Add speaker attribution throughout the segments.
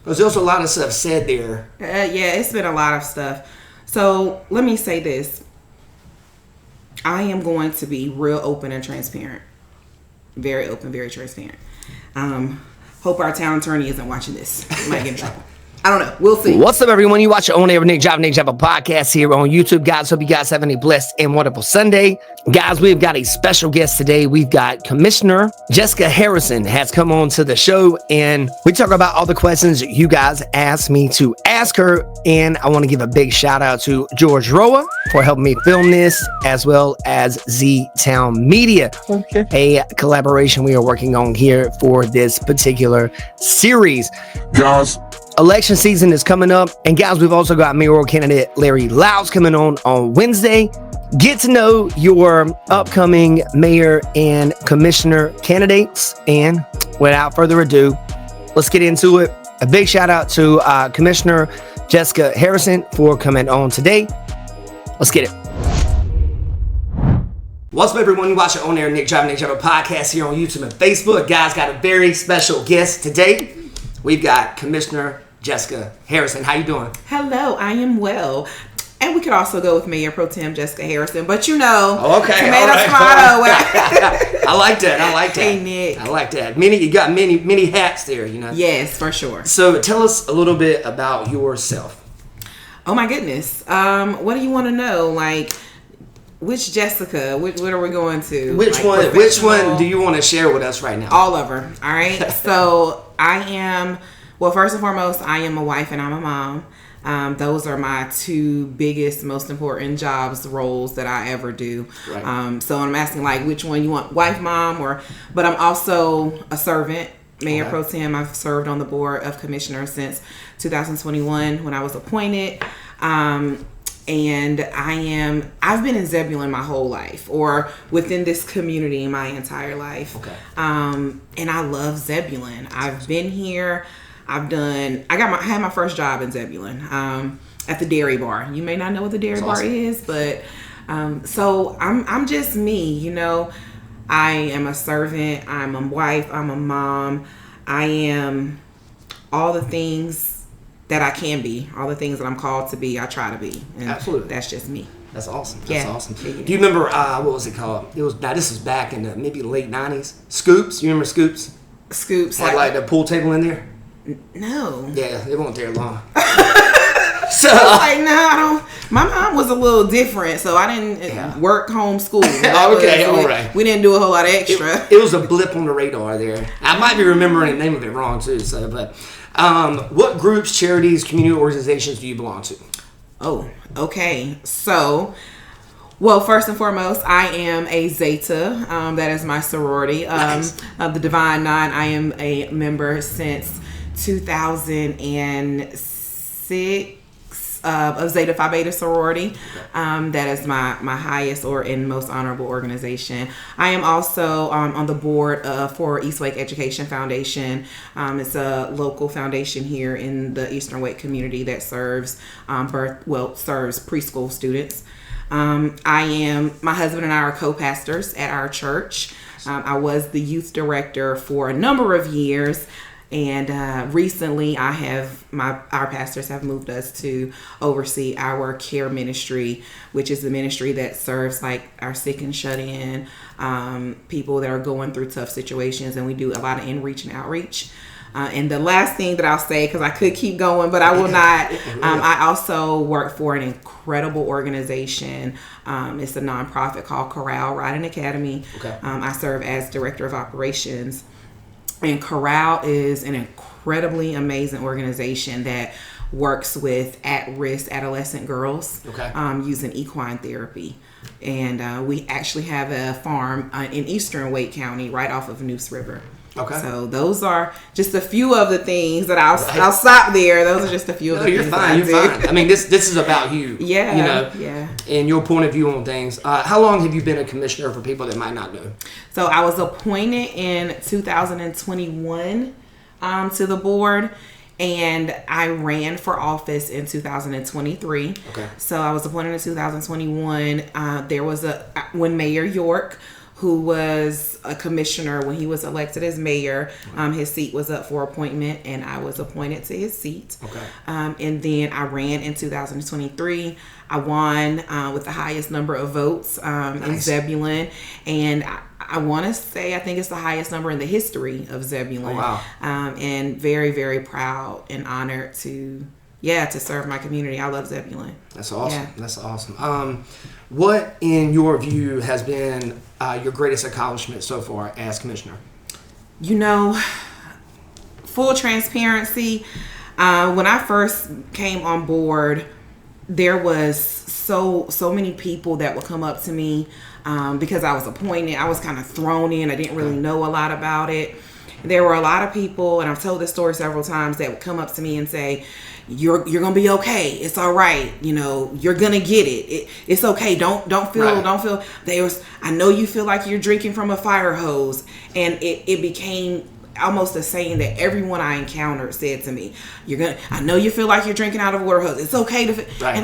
Speaker 1: Because there's a lot of stuff said there.
Speaker 2: Yeah, it's been a lot of stuff. So let me say this. I am going to be real open and transparent. Very open, very transparent. Hope our town attorney isn't watching this. Might get in trouble. I don't know. We'll see.
Speaker 1: What's up, everyone? You watch your own Nick Java podcast here on YouTube. Guys, hope you guys have a blessed and wonderful Sunday. Guys, we've got a special guest today. We've got Commissioner Jesica Harrison has come on to the show, and we talk about all the questions you guys asked me to ask her. And I want to give a big shout out to George Roa for helping me film this, as well as Z-Town Media, a collaboration we are working on here for this particular series.
Speaker 3: Guys,
Speaker 1: election season is coming up, and guys, we've also got mayoral candidate Larry Loud's coming on Wednesday. Get to know your upcoming mayor and commissioner candidates, and without further ado, let's get into it. A big shout out to Commissioner Jesica Harrison for coming on today. Let's get it. What's up, everyone? You watch your own Nick Java podcast here on YouTube and Facebook. Guys, got a very special guest today. We've got Commissioner Jesica Harrison. How you doing?
Speaker 2: Hello, I am well. And we could also go with Mayor Pro Tem Jesica Harrison, but you know,
Speaker 1: okay,
Speaker 2: tomato.
Speaker 1: I like that.
Speaker 2: Hey, Nick.
Speaker 1: I like that. You got many hats there, you know.
Speaker 2: Yes, for sure.
Speaker 1: So tell us a little bit about yourself.
Speaker 2: Oh my goodness. What do you want to know? Like, which Jesica? What are we going to?
Speaker 1: Which one do you want to share with us right now?
Speaker 2: All of her. All right. So I am. Well, first and foremost, I am a wife and I'm a mom. Those are my two biggest, most important roles that I ever do. Right. So I'm asking, like, which one you want, wife, mom, but I'm also a servant, Mayor Pro Tem. I've served on the board of commissioners since 2021 when I was appointed. And I've been in Zebulon my whole life, or within this community my entire life. Okay. And I love Zebulon. I've been here. I had my first job in Zebulon, at the dairy bar. You may not know what the dairy bar is, but, so I'm just me, you know. I am a servant. I'm a wife. I'm a mom. I am all the things that I can be, all the things that I'm called to be. I try to be. And absolutely. That's just me.
Speaker 1: That's awesome. That's awesome. Yeah. Do you remember, what was it called? This was back in the maybe late 90s. Scoops. You remember Scoops?
Speaker 2: Scoops.
Speaker 1: Had like the pool table in there?
Speaker 2: No.
Speaker 1: Yeah, it wasn't there long.
Speaker 2: So like, no, I don't. My mom was a little different, so I didn't work homeschool.
Speaker 1: Okay, all right.
Speaker 2: We didn't do a whole lot of extra.
Speaker 1: It was a blip on the radar there. I might be remembering the name of it wrong too. So, but what groups, charities, community organizations do you belong to?
Speaker 2: Oh, okay. So, well, first and foremost, I am a Zeta. That is my sorority.
Speaker 1: Nice.
Speaker 2: Of the Divine Nine. I am a member since 2006 of Zeta Phi Beta sorority. That is my highest and most honorable organization. I am also on the board for East Wake Education Foundation. It's a local foundation here in the Eastern Wake community that serves preschool students. My husband and I are co-pastors at our church. I was the youth director for a number of years. And recently, our pastors have moved us to oversee our care ministry, which is the ministry that serves like our sick and shut in, people that are going through tough situations, and we do a lot of in-reach and outreach. And the last thing that I'll say, because I could keep going, but I will not. I also work for an incredible organization. It's a nonprofit called Corral Riding Academy. Okay. I serve as director of operations. And Corral is an incredibly amazing organization that works with at-risk adolescent girls using equine therapy. And we actually have a farm in Eastern Wake County right off of Neuse River. Okay. So those are just a few of the things that I'll stop there. Those are just a few of the things. You're fine.
Speaker 1: I mean, this is about you.
Speaker 2: Yeah.
Speaker 1: You know, and your point of view on things. How long have you been a commissioner for people that might not know?
Speaker 2: So I was appointed in 2021 to the board, and I ran for office in 2023. Okay. So I was appointed in 2021. There was when Mayor York, who was a commissioner when he was elected as mayor. His seat was up for appointment, and I was appointed to his seat.
Speaker 1: Okay.
Speaker 2: And then I ran in 2023. I won with the highest number of votes in Zebulon, and I want to say I think it's the highest number in the history of Zebulon.
Speaker 1: Oh, wow.
Speaker 2: And very, very proud and honored to serve my community. I love Zebulon.
Speaker 1: That's awesome.
Speaker 2: Yeah.
Speaker 1: That's awesome. What, in your view, has been your greatest accomplishment so far as commissioner?
Speaker 2: Full transparency, when I first came on board, there was so many people that would come up to me because I was appointed. I was kind of thrown in. I didn't really know a lot about it. There were a lot of people, and I've told this story several times, that would come up to me and say, you're gonna be okay. It's all right. You're gonna get it. It's okay. Don't feel. I know you feel like you're drinking from a fire hose, and it became almost a saying that everyone I encountered said to me, I know you feel like you're drinking out of a water hose. It's okay to.
Speaker 1: Right.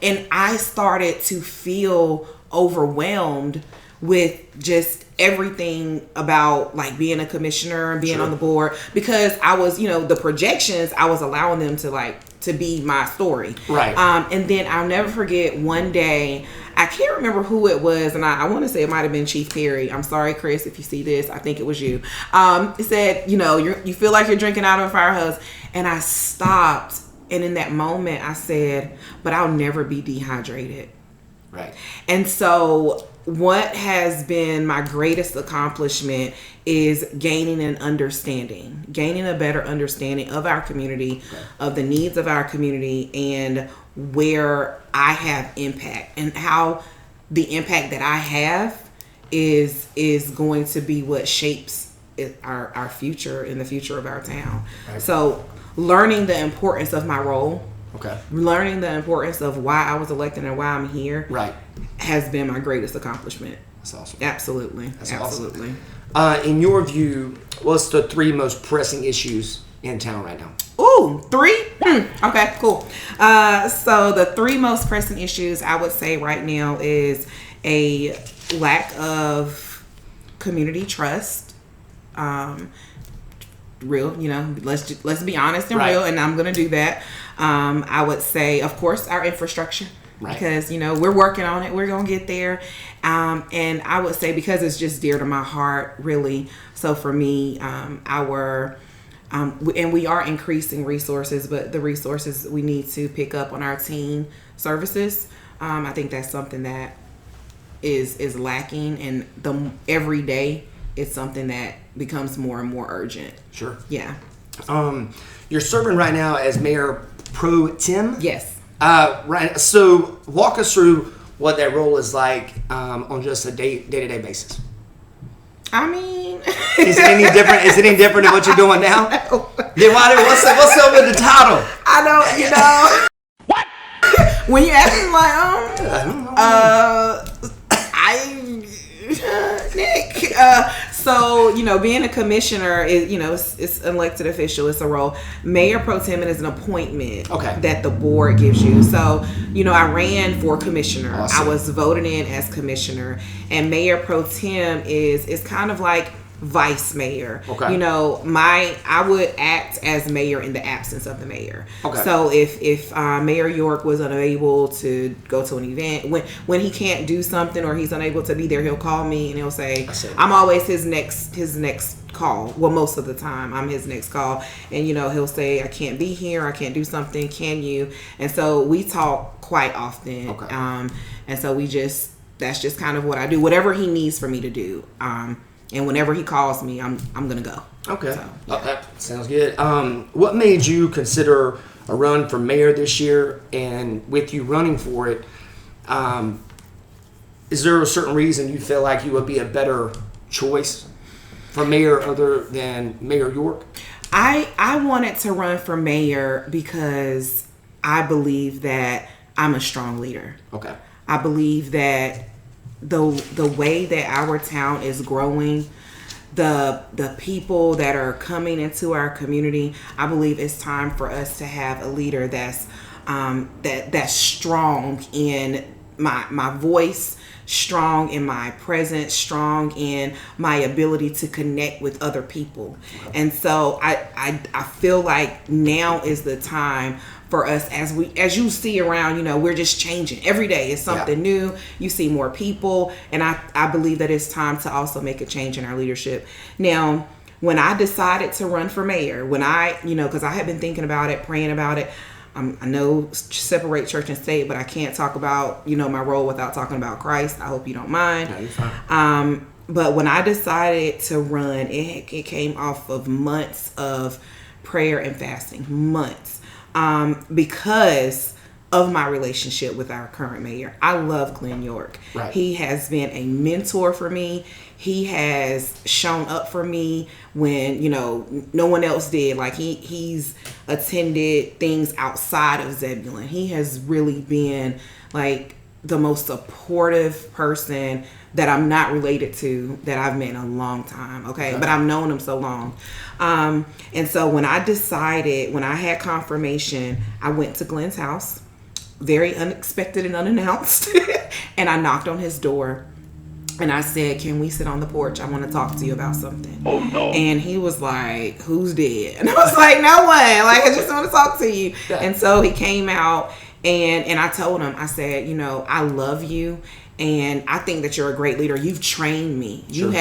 Speaker 2: And I started to feel overwhelmed with just everything about like being a commissioner and being on the board, because I was, the projections, I was allowing them to be my story.
Speaker 1: Right.
Speaker 2: And then I'll never forget one day, I can't remember who it was, and I want to say it might have been Chief Perry. I'm sorry, Chris, if you see this. I think it was you. It said, you feel like you're drinking out of a fire hose. And I stopped, and in that moment I said, but I'll never be dehydrated.
Speaker 1: Right.
Speaker 2: And so what has been my greatest accomplishment is gaining a better understanding of our community, of the needs of our community, and where I have impact, and how the impact that I have is going to be what shapes our future and the future of our town. Right. So learning the importance of my role, learning the importance of why I was elected and why I'm here, has been my greatest accomplishment.
Speaker 1: That's awesome.
Speaker 2: Absolutely.
Speaker 1: That's
Speaker 2: Absolutely.
Speaker 1: Awesome. In your view, what's the 3 most pressing issues in town right now?
Speaker 2: Ooh, 3? Okay, cool. So the 3 most pressing issues I would say right now is a lack of community trust. Real, let's be honest and real, and I'm gonna do that. I would say, of course, our infrastructure, because we're working on it. We're gonna get there, and I would say, because it's just dear to my heart, really. So for me, and we are increasing resources, but the resources we need to pick up on our teen services, I think that's something that is lacking, and every day it's something that becomes more and more urgent.
Speaker 1: Sure.
Speaker 2: Yeah.
Speaker 1: You're serving right now as Mayor Pro Tem?
Speaker 2: Yes.
Speaker 1: Right. So walk us through what that role is like on just a day-to-day basis.
Speaker 2: I mean,
Speaker 1: is it any different? Is it any different than what you're doing now? Then what's up with the title?
Speaker 2: I don't. What? When you ask me, Nick. So, being a commissioner is, it's an elected official. It's a role. Mayor Pro Tem is an appointment that the board gives you. So, I ran for commissioner.
Speaker 1: Awesome.
Speaker 2: I was voted in as commissioner, and Mayor Pro Tem is kind of like vice mayor. I would act as mayor in the absence of the mayor. So if Mayor York was unable to go to an event, when he can't do something or he's unable to be there, he'll call me and he'll say, I'm always his next call. Well, most of the time I'm his next call, and he'll say, I can't be here, I can't do something, can you? And so we talk quite often. And so that's just kind of what I do, whatever he needs for me to do. And whenever he calls me, I'm gonna go.
Speaker 1: Okay, so, that sounds good. What made you consider a run for mayor this year? And with you running for it, is there a certain reason you feel like you would be a better choice for mayor other than Mayor York?
Speaker 2: I wanted to run for mayor because I believe that I'm a strong leader. I believe that the way that our town is growing, the people that are coming into our community, I believe it's time for us to have a leader that's strong in my voice, strong in my presence, strong in my ability to connect with other people. And so I feel like now is the time for us, as you see around, we're just changing every day. It's something new. You see more people, and I believe that it's time to also make a change in our leadership. Now, when I decided to run for mayor, because I had been thinking about it, praying about it. I know separate church and state, but I can't talk about my role without talking about Christ. I hope you don't mind.
Speaker 1: No, you're fine.
Speaker 2: But when I decided to run, it came off of months of prayer and fasting, months. Because of my relationship with our current mayor. I love Glenn York.
Speaker 1: Right.
Speaker 2: He has been a mentor for me. He has shown up for me when, no one else did. Like he's attended things outside of Zebulon. He has really been like the most supportive person that I'm not related to that I've met in a long time. Okay. But I've known him so long. And so when I had confirmation, I went to Glenn's house, very unexpected and unannounced. And I knocked on his door and I said, "Can we sit on the porch? I want to talk to you about something." Oh no. And he was like, "Who's dead?" And I was like, "No one. Like, I just want to talk to you." Yeah. And so he came out and I told him, I said, "I love you. And I think that you're a great leader. You've trained me. Sure.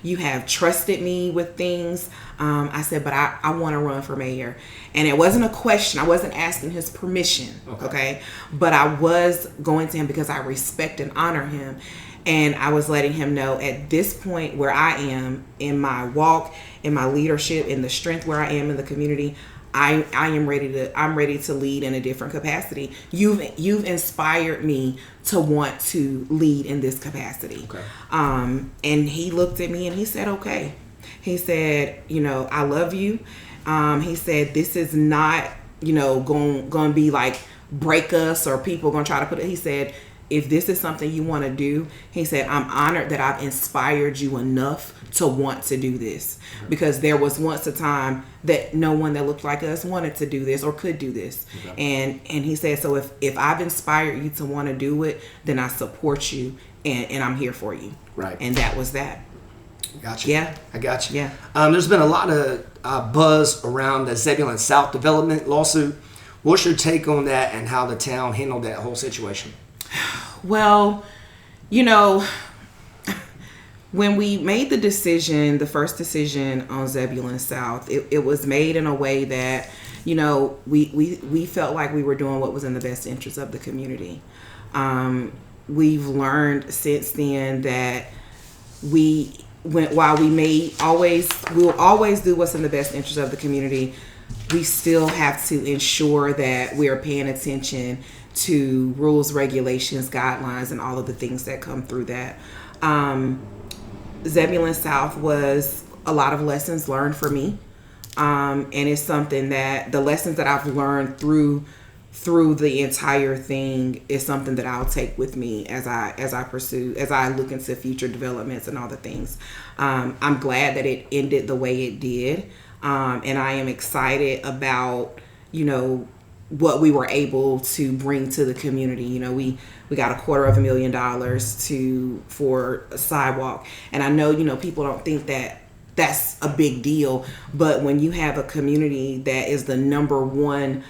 Speaker 2: You have trusted me with things." I said, "But I want to run for mayor." And it wasn't a question. I wasn't asking his permission. Okay. But I was going to him because I respect and honor him. And I was letting him know at this point where I am in my walk, in my leadership, in the strength where I am in the community, I'm ready to lead in a different capacity. You've inspired me to want to lead in this capacity. Okay. And he looked at me and he said, "Okay." He said, "I love you." He said, "This is not, going to be like break us or people going to try to put it." He said, "If this is something you want to do," he said, "I'm honored that I've inspired you enough to want to do this." Because there was once a time that no one that looked like us wanted to do this or could do this. Okay. And he said, "So if I've inspired you to want to do it, then I support you and I'm here for you." Right. And that was that.
Speaker 1: Gotcha.
Speaker 2: Yeah.
Speaker 1: I got you.
Speaker 2: Yeah.
Speaker 1: There's been a lot of buzz around the Zebulon South Development lawsuit. What's your take on that and how the town handled that whole situation?
Speaker 2: Well, when we made the first decision on Zebulon South, it was made in a way that, we felt like we were doing what was in the best interest of the community. We've learned since then that while we'll always do what's in the best interest of the community, we still have to ensure that we're paying attention to rules, regulations, guidelines, and all of the things that come through that. Zebulon South was a lot of lessons learned for me. And it's something that the lessons that I've learned through the entire thing is something that I'll take with me as I look into future developments and all the things. I'm glad that it ended the way it did. And I am excited about, what we were able to bring to the community. We got $250,000 for a sidewalk. And I know, people don't think that that's a big deal, but when you have a community that is the number one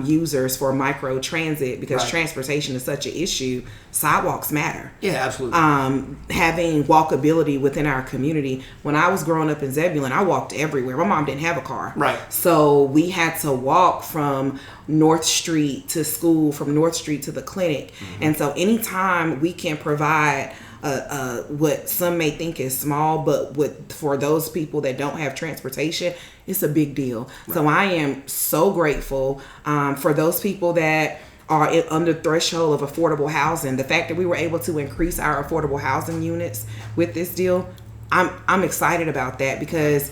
Speaker 2: users for micro transit, because transportation is such an issue, sidewalks matter.
Speaker 1: Yeah, absolutely.
Speaker 2: Having walkability within our community. When I was growing up in Zebulon, I walked everywhere. My mom didn't have a car.
Speaker 1: Right. So
Speaker 2: we had to walk from North Street to school, from North Street to the clinic. Mm-hmm. And so anytime we can provide what some may think is small, but for those people that don't have transportation, it's a big deal. Right. So I am so grateful for those people that are under threshold of affordable housing. The fact that we were able to increase our affordable housing units with this deal, I'm excited about that, because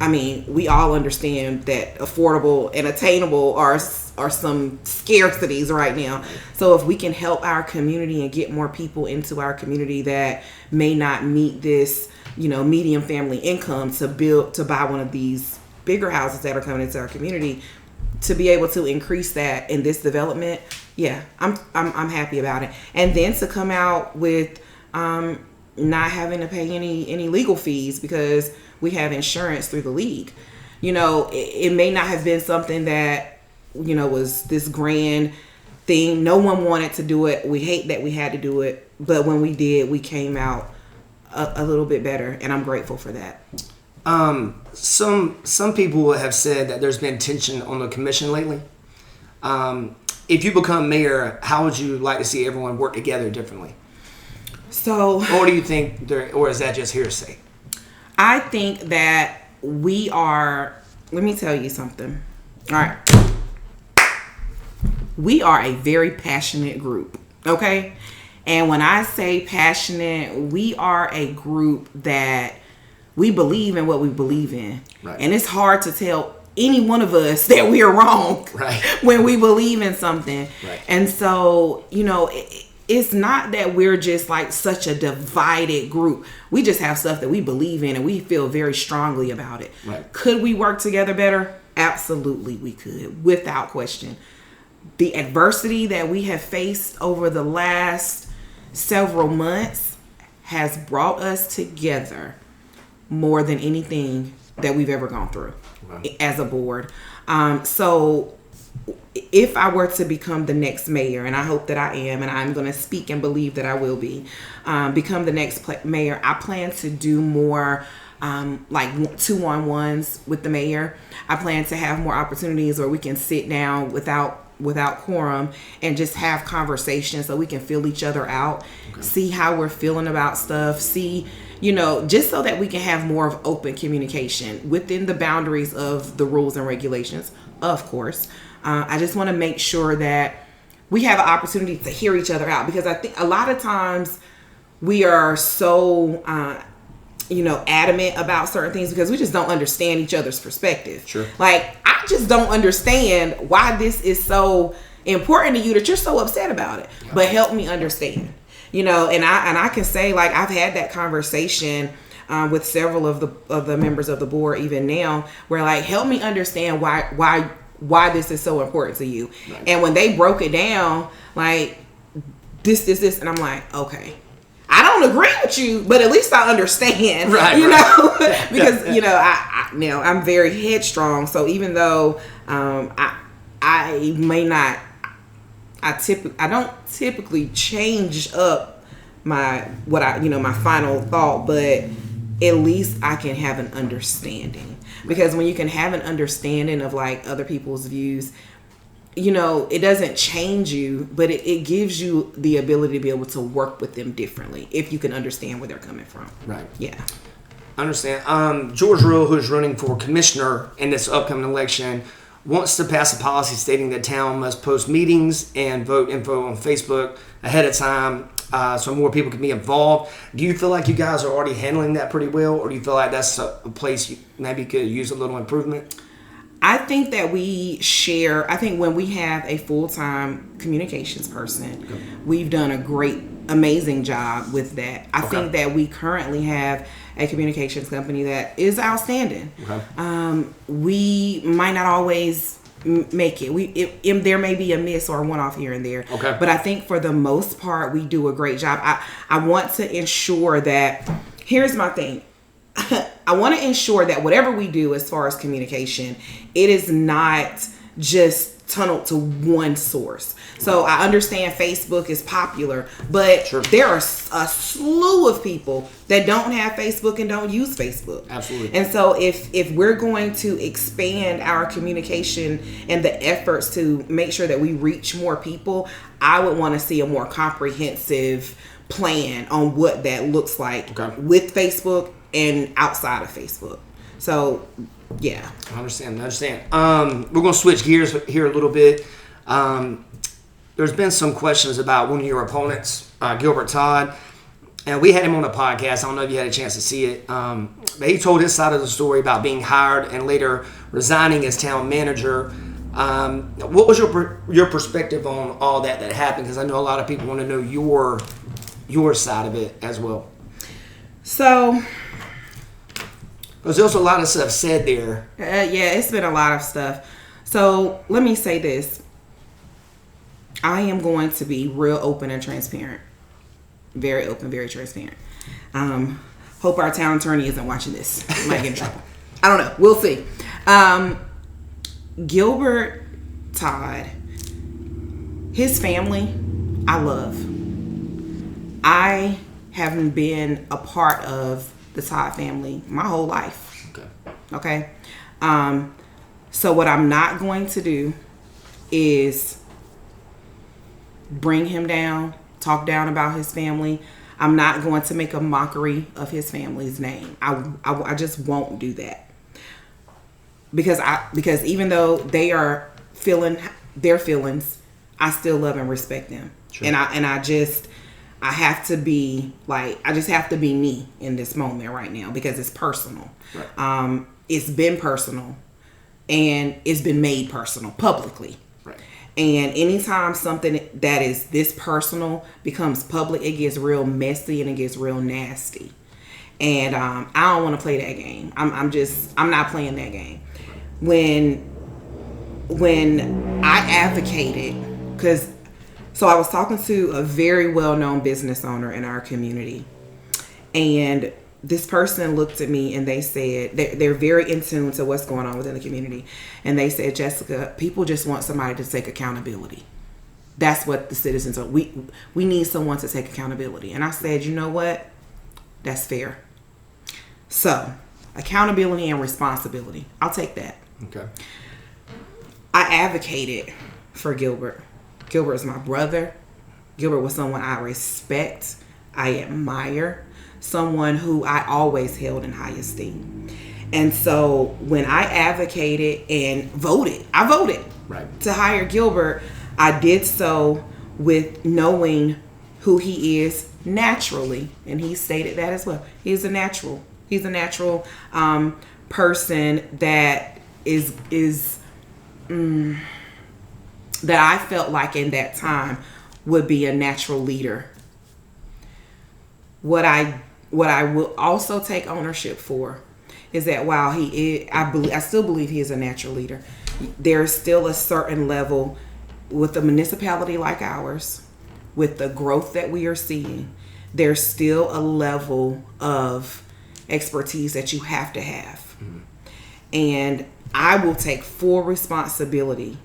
Speaker 2: we all understand that affordable and attainable are some scarcities right now. So if we can help our community and get more people into our community that may not meet this, medium family income to buy one of these bigger houses that are coming into our community, to be able to increase that in this development, yeah, I'm happy about it. And then to come out with not having to pay any legal fees because we have insurance through the league. It may not have been something that was this grand thing. No one wanted to do it. We hate that we had to do it, but when we did, we came out a little bit better, and I'm grateful for that.
Speaker 1: Some people have said that there's been tension on the commission lately. If you become mayor, how would you like to see everyone work together differently?
Speaker 2: So,
Speaker 1: or do you think or is that just hearsay?
Speaker 2: I think that we are, let me tell you something. All right. We are a very passionate group, okay? And when I say passionate, we are a group that we believe in what we believe in.
Speaker 1: Right.
Speaker 2: And it's hard to tell any one of us that we are wrong
Speaker 1: right.
Speaker 2: when we believe in something.
Speaker 1: Right.
Speaker 2: And so, it's not that we're just like such a divided group. We just have stuff that we believe in and we feel very strongly about it.
Speaker 1: Right.
Speaker 2: Could we work together better? Absolutely, we could, without question. The adversity that we have faced over the last several months has brought us together more than anything that we've ever gone through as a board. So if I were to become the next mayor, and I hope that I am, and I'm going to speak and believe that I will become the next mayor, I plan to do more like 2-on-1s with the mayor. I plan to have more opportunities where we can sit down without quorum and just have conversations so we can feel each other out, see how we're feeling about stuff, see, just so that we can have more of open communication within the boundaries of the rules and regulations, of course. I just want to make sure that we have an opportunity to hear each other out, because I think a lot of times we are so adamant about certain things because we just don't understand each other's perspective.
Speaker 1: Sure.
Speaker 2: Like, I just don't understand why this is so important to you that you're so upset about it. Yeah. But help me understand. And I can say, like, I've had that conversation with several of the members of the board even now, where like, help me understand why this is so important to you. Right. And when they broke it down, like this, and I'm like, okay, I don't agree with you, but at least I understand, right. Because, I'm very headstrong. So even though I may not, I don't typically change up my final thought, but at least I can have an understanding. Because when you can have an understanding of like other people's views, it doesn't change you, but it gives you the ability to be able to work with them differently if you can understand where they're coming from.
Speaker 1: Right.
Speaker 2: Yeah.
Speaker 1: Understand. George Rule, who's running for commissioner in this upcoming election, wants to pass a policy stating that town must post meetings and vote info on Facebook ahead of time so more people can be involved. Do you feel like you guys are already handling that pretty well, or do you feel like that's a place you maybe could use a little improvement?
Speaker 2: I think that we share. I think when we have a full-time communications person, we've done a great, amazing job with that. I think that we currently have a communications company that is outstanding. We might not always make it. There may be a miss or a one-off here and there. But I think for the most part, we do a great job. I want to ensure that, here's my thing. I want to ensure that whatever we do as far as communication, it is not just tunneled to one source. So I understand Facebook is popular, but there are a slew of people that don't have Facebook and don't use Facebook.
Speaker 1: Absolutely.
Speaker 2: And so if we're going to expand our communication and the efforts to make sure that we reach more people, I would want to see a more comprehensive plan on what that looks like with Facebook and outside of Facebook. So, yeah.
Speaker 1: I understand. We're going to switch gears here a little bit. There's been some questions about one of your opponents, Gilbert Todd, and we had him on the podcast. I don't know if you had a chance to see it, but he told his side of the story about being hired and later resigning as town manager. What was your perspective on all that happened? Because I know a lot of people want to know your side of it as well.
Speaker 2: So,
Speaker 1: because there's a lot of stuff said there.
Speaker 2: Yeah, it's been a lot of stuff. So let me say this. I am going to be real open and transparent. Very open, very transparent. Hope our town attorney isn't watching this. Might get in trouble. I don't know. We'll see. Gilbert Todd, his family, I love. I haven't been a part of the Todd family my whole life. Okay. So what I'm not going to do is bring him down, talk down about his family. I'm not going to make a mockery of his family's name. I just won't do that. Because even though they are feeling their feelings, I still love and respect them. Sure. And I have to be like, I just have to be me in this moment right now because it's personal. Right. It's been personal and it's been made personal publicly. Right. And anytime something that is this personal becomes public, it gets real messy and it gets real nasty. And I don't want to play that game. I'm not playing that game. When I advocated, so I was talking to a very well-known business owner in our community, and this person looked at me and they said, they're very in tune to what's going on within the community, and they said, Jesica, people just want somebody to take accountability. That's what the citizens are. We need someone to take accountability. And I said, you know what? That's fair. So, accountability and responsibility. I'll take that. Okay. I advocated for Gilbert. Gilbert is my brother. Gilbert was someone I respect, I admire, someone who I always held in high esteem. And so when I advocated and I voted right to hire Gilbert, I did so with knowing who he is naturally. And he stated that as well. He's a natural person that is that I felt like in that time would be a natural leader. What I will also take ownership for is that while I still believe he is a natural leader, there's still a certain level with a municipality like ours, with the growth that we are seeing, there's still a level of expertise that you have to have. Mm-hmm. And I will take full responsibility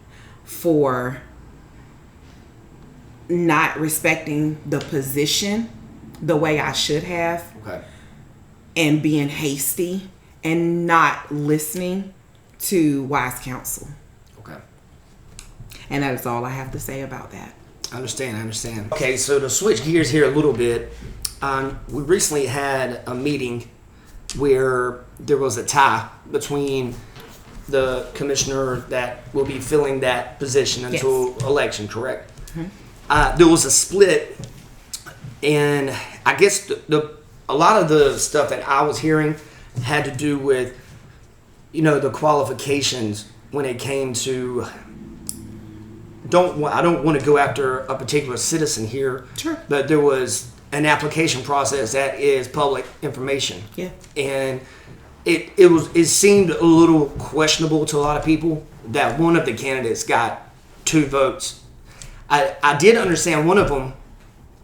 Speaker 2: for not respecting the position the way I should have. Okay. And being hasty and not listening to wise counsel. Okay. And that is all I have to say about that.
Speaker 1: I understand. Okay, so to switch gears here a little bit, we recently had a meeting where there was a tie between the commissioner that will be filling that position until election, correct? Mm-hmm. There was a split, and I guess a lot of the stuff that I was hearing had to do with, the qualifications when it came to. I don't want to go after a particular citizen here, sure, but there was an application process that is public information. Yeah, and it seemed a little questionable to a lot of people that one of the candidates got 2 votes. I did understand one of them,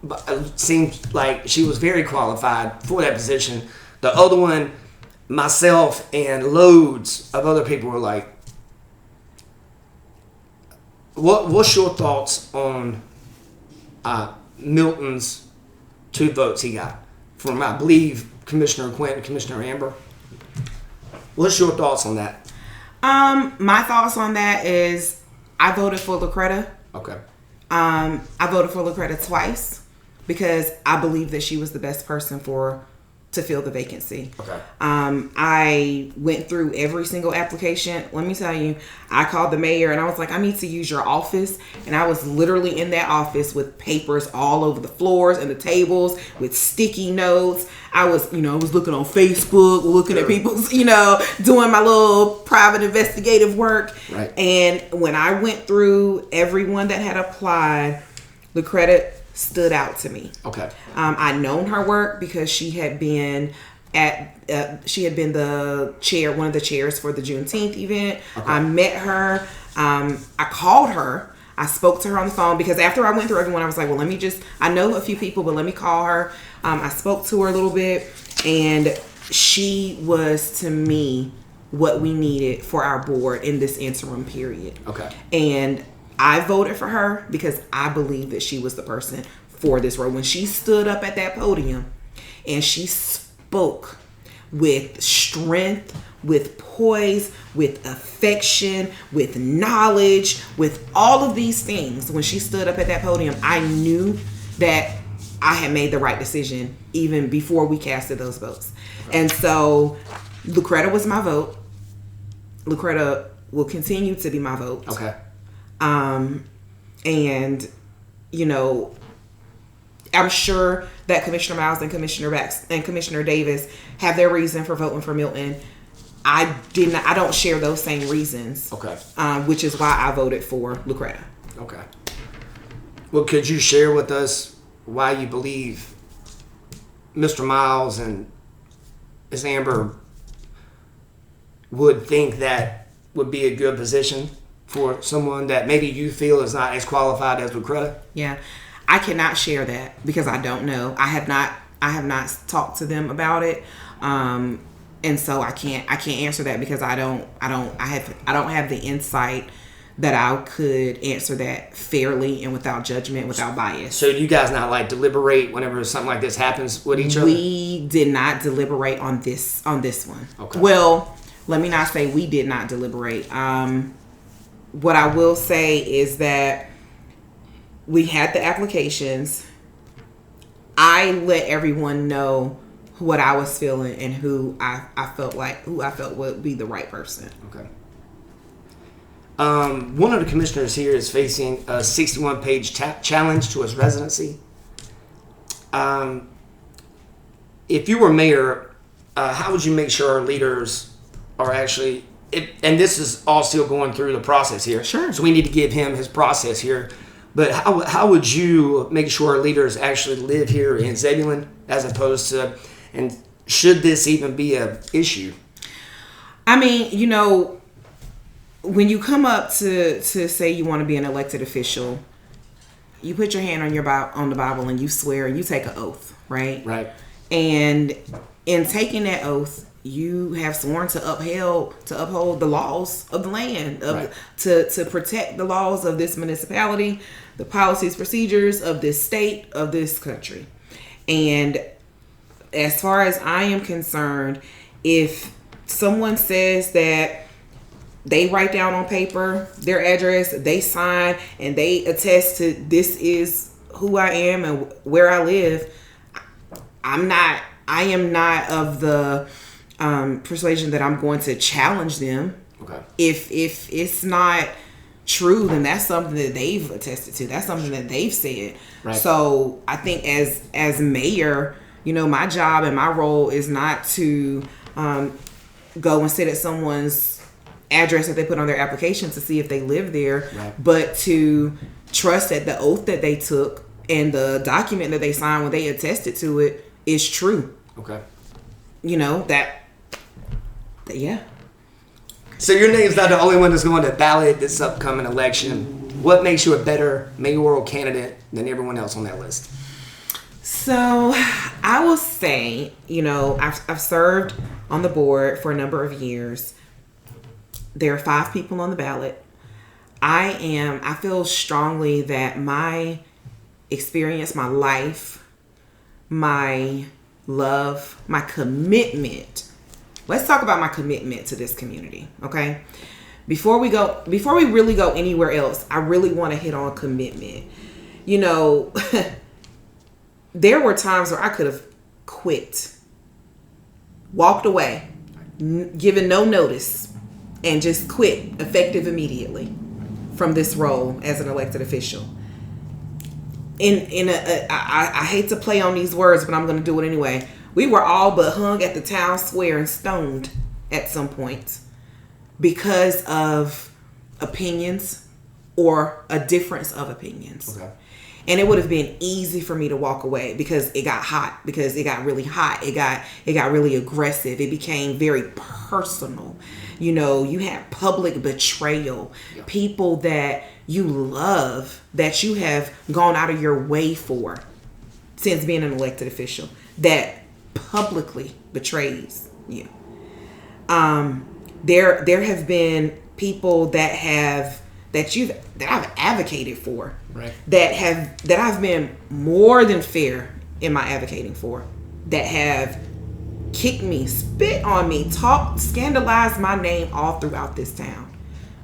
Speaker 1: but it seemed like she was very qualified for that position. The other one, myself and loads of other people were like, what's your thoughts on Milton's 2 votes he got from, I believe, Commissioner Quinn and Commissioner Amber? What's your thoughts on that?
Speaker 2: My thoughts on that is I voted for Lucretta. Okay. I voted for Lucretta twice because I believe that she was the best person to fill the vacancy. Okay. I went through every single application. Let me tell you, I called the mayor and I was like, I need to use your office. And I was literally in that office with papers all over the floors and the tables with sticky notes. I was looking on Facebook, looking at people's, doing my little private investigative work. Right. And when I went through everyone that had applied, Lucretta stood out to me. Okay. I'd known her work because she had been the chair, one of the chairs for the Juneteenth event. Okay. I met her. I called her. I spoke to her on the phone because after I went through everyone, I was like, well, I know a few people, but let me call her. I spoke to her a little bit, and she was, to me, what we needed for our board in this interim period.
Speaker 1: Okay.
Speaker 2: And I voted for her because I believe that she was the person for this role. When she stood up at that podium and she spoke with strength, with poise, with affection, with knowledge, with all of these things, when she stood up at that podium, I knew that I had made the right decision even before we casted those votes. And so Lucretta was my vote. Lucretta will continue to be my vote.
Speaker 1: Okay.
Speaker 2: And, you know, I'm sure that Commissioner Miles and Commissioner Davis have their reason for voting for Milton. I don't share those same reasons.
Speaker 1: Okay.
Speaker 2: Which is why I voted for Lucretta.
Speaker 1: Okay. Well, could you share with us why you believe Mr. Miles and Ms. Amber would think that would be a good position for someone that maybe you feel is not as qualified as Lucretta?
Speaker 2: Yeah. I cannot share that because I don't know. I have not talked to them about it. And so I can't answer that because I don't have the insight that I could answer that fairly and without judgment, without bias.
Speaker 1: So you guys not like deliberate whenever something like this happens with each other?
Speaker 2: We did not deliberate on this one.
Speaker 1: Okay.
Speaker 2: Well, let me not say we did not deliberate. What I will say is that we had the applications. I let everyone know what I was feeling and who I felt would be the right person.
Speaker 1: Okay. One of the commissioners here is facing a 61-page challenge to his residency. If you were mayor, how would you make sure our leaders are actually... and this is all still going through the process here.
Speaker 2: Sure.
Speaker 1: So we need to give him his process here. But how would you make sure our leaders actually live here in Zebulon as opposed to... And should this even be an issue?
Speaker 2: I mean, you know, when you come up to say you want to be an elected official, you put your hand on the Bible and you swear and you take an oath, right?
Speaker 1: Right.
Speaker 2: And in taking that oath, you have sworn to uphold the laws of the land,
Speaker 1: Right.
Speaker 2: to protect the laws of this municipality, the policies, procedures of this state, of this country. And as far as I am concerned, if someone says that they write down on paper their address, they sign, and they attest to this is who I am and where I live, I am not of the persuasion that I'm going to challenge them.
Speaker 1: Okay.
Speaker 2: If it's not true, then that's something that they've attested to. That's something that they've said.
Speaker 1: Right.
Speaker 2: So I think as mayor, you know, my job and my role is not to go and sit at someone's address that they put on their application to see if they live there,
Speaker 1: right.
Speaker 2: but to trust that the oath that they took and the document that they signed when they attested to it is true.
Speaker 1: Okay.
Speaker 2: You know, yeah.
Speaker 1: So your name's not the only one that's going to ballot this upcoming election. What makes you a better mayoral candidate than everyone else on that list?
Speaker 2: So I will say, you know, I've served on the board for a number of years. There are 5 people on the ballot. I feel strongly that my experience, my life, my love, my commitment. Let's talk about my commitment to this community, okay? Before we really go anywhere else, I really want to hit on commitment. You know, there were times where I could have quit, walked away, given no notice, and just quit effective immediately from this role as an elected official. I hate to play on these words, but I'm going to do it anyway. We were all but hung at the town square and stoned at some point because of opinions or a difference of opinions.
Speaker 1: Okay.
Speaker 2: And it would have been easy for me to walk away because it got hot, because it got really hot. It got really aggressive. It became very personal. You know, you had public betrayal. People that you love, that you have gone out of your way for since being an elected official, that publicly betrays you. There have been people that I've advocated for,
Speaker 1: right,
Speaker 2: that I've been more than fair in my advocating for, that have kicked me, spit on me, scandalized my name all throughout this town.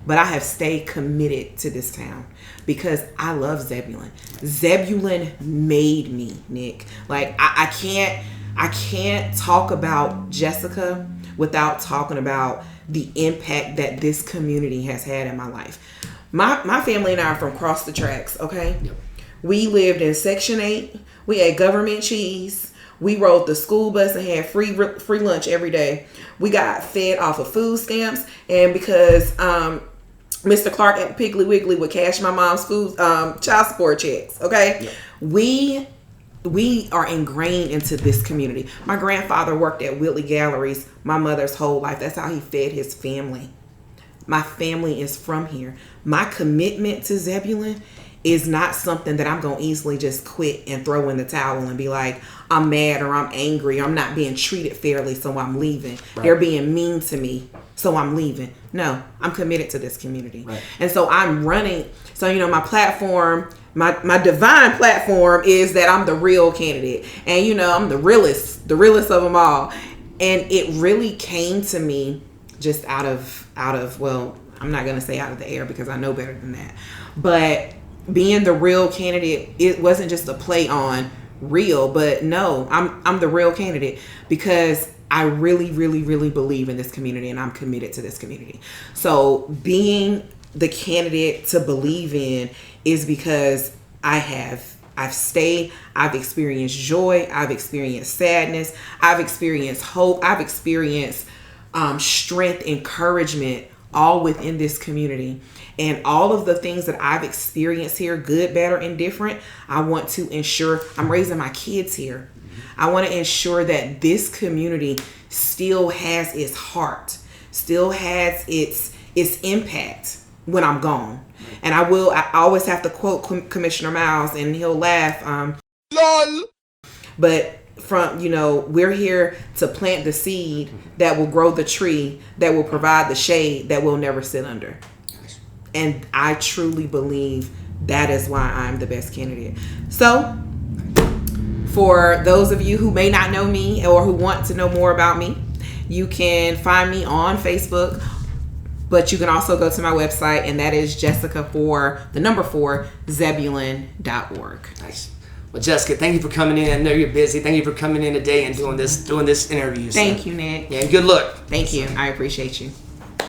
Speaker 2: But I have stayed committed to this town because I love Zebulon. Zebulon made me, Nick. Like I can't talk about Jesica without talking about the impact that this community has had in my life. My family and I are from across the tracks, okay?
Speaker 1: Yep.
Speaker 2: We lived in Section 8. We ate government cheese. We rode the school bus and had free lunch every day. We got fed off of food stamps. And because Mr. Clark at Piggly Wiggly would cash my mom's child support checks, okay? Yep. We are ingrained into this community. My grandfather worked at Whitley Galleries my mother's whole life. That's how he fed his family. My family is from here. My commitment to Zebulon is not something that I'm going to easily just quit and throw in the towel and be like, I'm mad or I'm angry. Or I'm not being treated fairly, so I'm leaving. Right. They're being mean to me, so I'm leaving. No, I'm committed to this community. Right. And so I'm running. So, you know, my platform, my divine platform is that I'm the real candidate. And, you know, I'm the realest of them all. And it really came to me just out of, well, I'm not going to say out of the air because I know better than that. But being the real candidate, it wasn't just a play on real, but no, I'm the real candidate because I really, really, really believe in this community and I'm committed to this community. So being the candidate to believe in is because I've stayed, I've experienced joy, I've experienced sadness, I've experienced hope, I've experienced strength, encouragement, all within this community. And all of the things that I've experienced here, good, bad, or indifferent, I want to ensure I'm raising my kids here. I want to ensure that this community still has its heart, still has its impact when I'm gone. And I always have to quote Commissioner Miles, and he'll laugh. LOL. But we're here to plant the seed that will grow the tree, that will provide the shade that we'll never sit under. And I truly believe that is why I'm the best candidate. So, for those of you who may not know me or who want to know more about me, you can find me on Facebook, but you can also go to my website, and that is Jesica 4 Zebulon.org.
Speaker 1: Nice. Well, Jesica, thank you for coming in. I know you're busy. Thank you for coming in today and doing this interview.
Speaker 2: Thank you, Nick.
Speaker 1: Yeah, and good luck.
Speaker 2: Thank you. I appreciate you.